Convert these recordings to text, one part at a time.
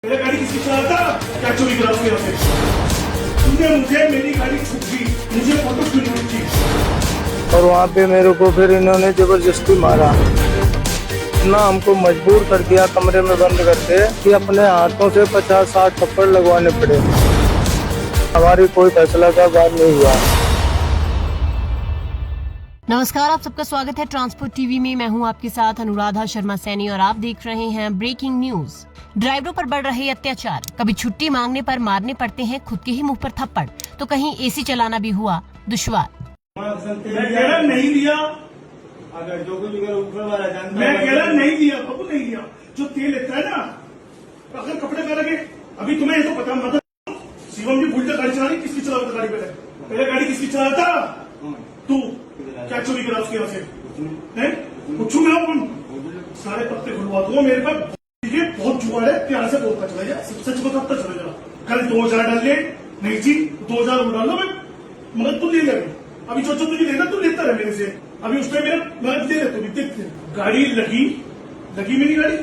मेरी गाड़ी किसकी चला था? क्या चोरी करा उसके यहाँ से? तुमने मुझे मेरी गाड़ी छूट दी, मुझे फोटो क्यों नहीं भेजी? और वहाँ पे मेरे को फिर इन्होंने जबरदस्ती मारा ना, हमको मजबूर कर दिया कमरे में बंद करके कि अपने हाथों से 50-60 थप्पड़ लगवाने पड़े। हमारी कोई फैसला का बात नहीं हुआ। नमस्कार, आप सबका स्वागत है ट्रांसपोर्ट टीवी में। मैं हूं आपके साथ अनुराधा शर्मा सैनी और आप देख रहे हैं ब्रेकिंग न्यूज। ड्राइवरों पर बढ़ रहे अत्याचार, कभी छुट्टी मांगने पर मारने पड़ते हैं खुद के ही मुंह पर थप्पड़, तो कहीं एसी चलाना भी हुआ दुश्वार। मैं कह रहा नहीं दिया, अगर जो कुछ ऊपर वाला जानता मैं कह रहा नहीं दिया, बाबू नहीं दिया। जो तेल लेता है ना, अगर कपड़े का लगे, अभी तुम्हें ये तो पता मत। शिवम जी बुलेट गाड़ी चला रही, किसकी चला रहा था गाड़ी? पहले गाड़ी किसकी चला रहा था? तू क्या चोरी करा उसके यहाँ से? पूछू मैं कौन? सारे पत्ते खुलवा दूंगा। मेरे पास बहुत जुगाड़ है, प्यार से बोलता चला जा, सच बताता चला जा। कल 2000 डाल ले, नहीं जी 2000 डाल लो, मगर तू ले ले। अभी जो तुझे लेना तू लेता रहे मेरे से। अभी उसमें मेरा मदद दे रहे, देखते गाड़ी लगी मेरी गाड़ी।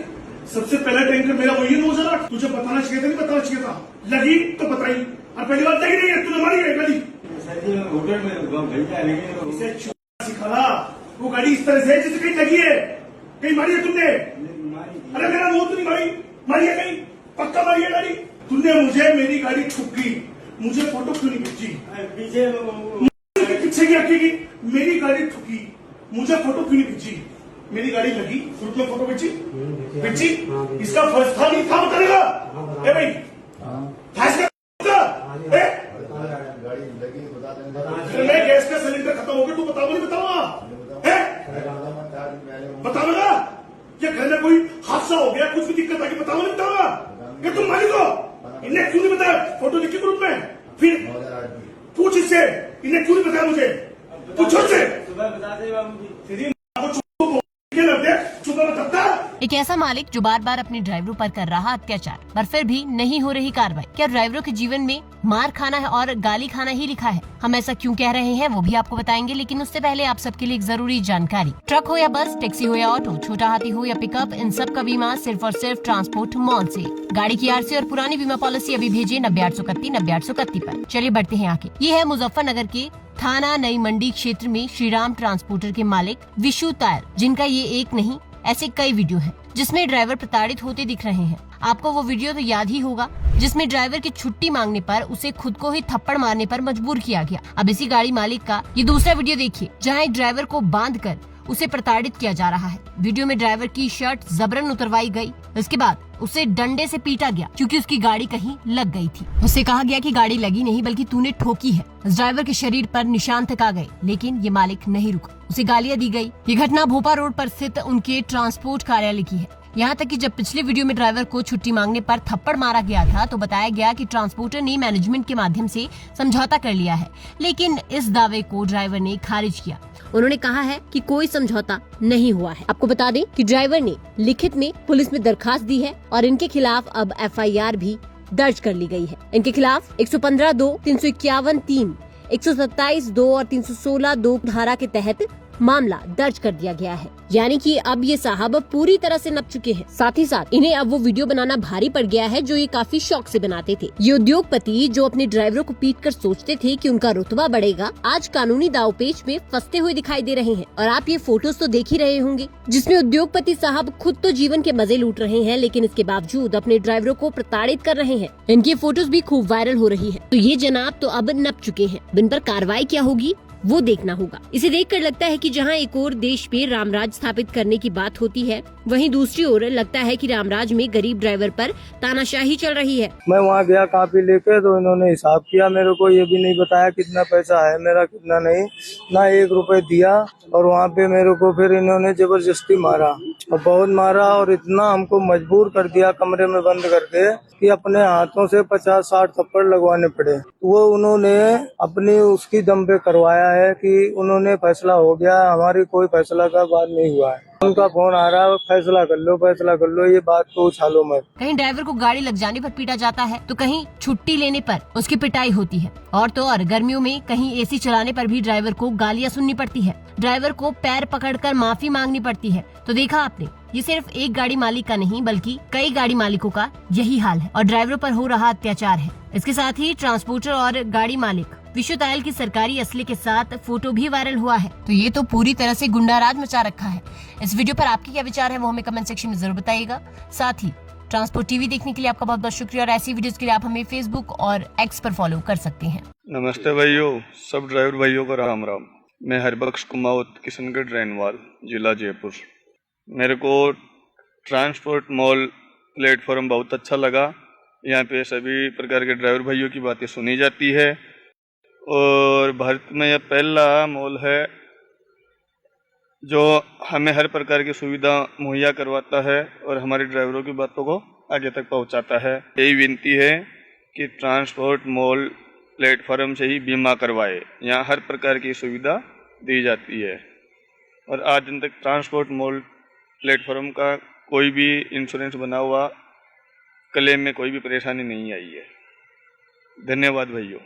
सबसे पहला टैंकर मेरा वही है 2008। तुझे बताना चाहिए था, नहीं बताना चाहिए था? लगी तो बताई, और पहली बात लगी नहीं है, तूने मारी है गाड़ी। होटल में इसे सिखाला, वो गाड़ी इस तरह से है जैसे कहीं लगी है, कहीं मारी है तुमने? अरे मेरा मुंह तो नहीं मारी है कहीं? पक्का मारी है गाड़ी? तुमने मुझे मेरी गाड़ी ठुकी, मुझे फोटो क्यों नहीं भेजी? पीछे की अकेली मेरी गाड़ी ठुकी, मुझे फोटो क्यों नहीं भेजी? मेरी गाड़ी लगी, ग्रुप में फोटो भेजी? इसका फर्ज था नहीं था बताने का? भाई मैं गैस का सिलेंडर खत्म हो गया, तू बताओ नहीं बताऊंगा? बताऊंगा क्या? घर में कोई हादसा हो गया, कुछ भी दिक्कत आ गई, बताओ नहीं बताऊंगा? क्या तुम मालिक हो? इन्हें क्यों नहीं बताया? फोटो लिखी ग्रुप में, फिर पूछ इससे, इन्हें क्यों नहीं बताया मुझे? पूछो इससे। सुबह बताते बाबू जी। एक ऐसा मालिक जो बार बार अपने ड्राइवरों पर कर रहा अत्याचार, पर फिर भी नहीं हो रही कार्रवाई। क्या ड्राइवरों के जीवन में मार खाना है और गाली खाना ही लिखा है? हम ऐसा क्यों कह रहे हैं वो भी आपको बताएंगे, लेकिन उससे पहले आप सबके लिए एक जरूरी जानकारी। ट्रक हो या बस, टैक्सी हो या ऑटो, छोटा हाथी हो या पिकअप, इन सब का बीमा सिर्फ और सिर्फ ट्रांसपोर्ट मॉल से। गाड़ी की आरसी और पुरानी बीमा पॉलिसी अभी भेजिए 90-831-90-831 पर। चलिए बढ़ते हैं आगे। ये है मुजफ्फरनगर के थाना नई मंडी क्षेत्र में श्रीराम ट्रांसपोर्टर के मालिक विशु तायल, जिनका ये एक नहीं ऐसे कई वीडियो हैं जिसमें ड्राइवर प्रताड़ित होते दिख रहे हैं। आपको वो वीडियो तो याद ही होगा जिसमें ड्राइवर की छुट्टी मांगने पर उसे खुद को ही थप्पड़ मारने पर मजबूर किया गया। अब इसी गाड़ी मालिक का ये दूसरा वीडियो देखिए, जहां एक ड्राइवर को बांधकर उसे प्रताड़ित किया जा रहा है। वीडियो में ड्राइवर की शर्ट जबरन उतरवाई गई, इसके बाद उसे डंडे से पीटा गया क्योंकि उसकी गाड़ी कहीं लग गई थी। उससे कहा गया कि गाड़ी लगी नहीं बल्कि तूने ठोकी है। इस ड्राइवर के शरीर पर निशान तक आ गए, लेकिन ये मालिक नहीं रुका, उसे गालियां दी गई। ये घटना भोपा रोड पर स्थित उनके ट्रांसपोर्ट कार्यालय की है। यहाँ तक कि जब पिछले वीडियो में ड्राइवर को छुट्टी मांगने पर थप्पड़ मारा गया था तो बताया गया कि ट्रांसपोर्टर ने मैनेजमेंट के माध्यम से समझौता कर लिया है, लेकिन इस दावे को ड्राइवर ने खारिज किया। उन्होंने कहा है कि कोई समझौता नहीं हुआ है। आपको बता दें कि ड्राइवर ने लिखित में पुलिस में दरखास्त दी है और इनके खिलाफ अब FIR भी दर्ज कर ली गई है। इनके खिलाफ 115(2), 351(3), 127(2) और 316(2) धारा के तहत मामला दर्ज कर दिया गया है। यानी कि अब ये साहब पूरी तरह से नप चुके हैं। साथ ही साथ इन्हें अब वो वीडियो बनाना भारी पड़ गया है जो ये काफी शौक से बनाते थे। ये उद्योगपति जो अपने ड्राइवरों को पीटकर सोचते थे कि उनका रुतबा बढ़ेगा, आज कानूनी दांवपेच में फंसते हुए दिखाई दे रहे हैं। और आप ये फोटोज तो देख ही रहे होंगे जिसमें उद्योगपति साहब खुद तो जीवन के मजे लूट रहे हैं, लेकिन इसके बावजूद अपने ड्राइवरों को प्रताड़ित कर रहे हैं। इनकी फोटोज भी खूब वायरल हो रही है। तो ये जनाब तो अब नप चुके हैं। इन पर कार्रवाई क्या होगी वो देखना होगा। इसे देखकर लगता है कि जहां एक ओर देश पे रामराज स्थापित करने की बात होती है, वहीं दूसरी ओर लगता है कि रामराज में गरीब ड्राइवर पर तानाशाही चल रही है। मैं वहाँ गया कॉपी लेके, तो इन्होंने हिसाब किया, मेरे को ये भी नहीं बताया कितना पैसा है मेरा, कितना नहीं, ना 1 रुपए दिया। और वहाँ पे मेरे को फिर इन्होंने जबरदस्ती मारा और बहुत मारा, और इतना हमको मजबूर कर दिया कमरे में बंद करके कि अपने हाथों से 50-60 थप्पड़ लगवाने पड़े। वो उन्होंने अपनी उसकी दम पे करवाया है कि उन्होंने फैसला हो गया, हमारी कोई फैसला का बात नहीं हुआ है। उनका फोन आ रहा है, फैसला कर लो, फैसला कर लो, ये बात को उछालो मत। कहीं ड्राइवर को गाड़ी लग जाने पर पीटा जाता है तो कहीं छुट्टी लेने पर उसकी पिटाई होती है। और तो और गर्मियों में कहीं एसी चलाने पर भी ड्राइवर को गालियां सुननी पड़ती है, ड्राइवर को पैर पकड़कर माफी मांगनी पड़ती है। तो देखा आपने, ये सिर्फ एक गाड़ी मालिक का नहीं बल्कि कई गाड़ी मालिकों का यही हाल है और ड्राइवरों पर हो रहा अत्याचार है। इसके साथ ही ट्रांसपोर्टर और गाड़ी मालिक विश्वतायल की सरकारी असले के साथ फोटो भी वायरल हुआ है। तो ये तो पूरी तरह से गुंडाराज मचा रखा है। इस वीडियो पर आपके क्या विचार है वो हमें कमेंट सेक्शन में जरूर बताइएगा। साथ ही ट्रांसपोर्ट टीवी देखने के लिए आपका बहुत बहुत शुक्रिया और ऐसी वीडियोस के लिए आप हमें फेसबुक और एक्स पर फॉलो कर सकते हैं। नमस्ते भाइयों, सब ड्राइवर भाइयों को राम राम। मैं हरबख्श कुमावत, किशनगढ़ रैनवाल, जिला जयपुर। मेरे को ट्रांसपोर्ट मॉल प्लेटफॉर्म बहुत अच्छा लगा। यहाँ पे सभी प्रकार के ड्राइवर भाइयों की बातें सुनी जाती है और भारत में यह पहला मॉल है जो हमें हर प्रकार की सुविधा मुहैया करवाता है और हमारे ड्राइवरों की बातों को आगे तक पहुंचाता है। यही विनती है कि ट्रांसपोर्ट मॉल प्लेटफॉर्म से ही बीमा करवाए। यहाँ हर प्रकार की सुविधा दी जाती है और आज दिन तक ट्रांसपोर्ट मॉल प्लेटफॉर्म का कोई भी इंश्योरेंस बना हुआ क्लेम में कोई भी परेशानी नहीं आई है। धन्यवाद भाइयों।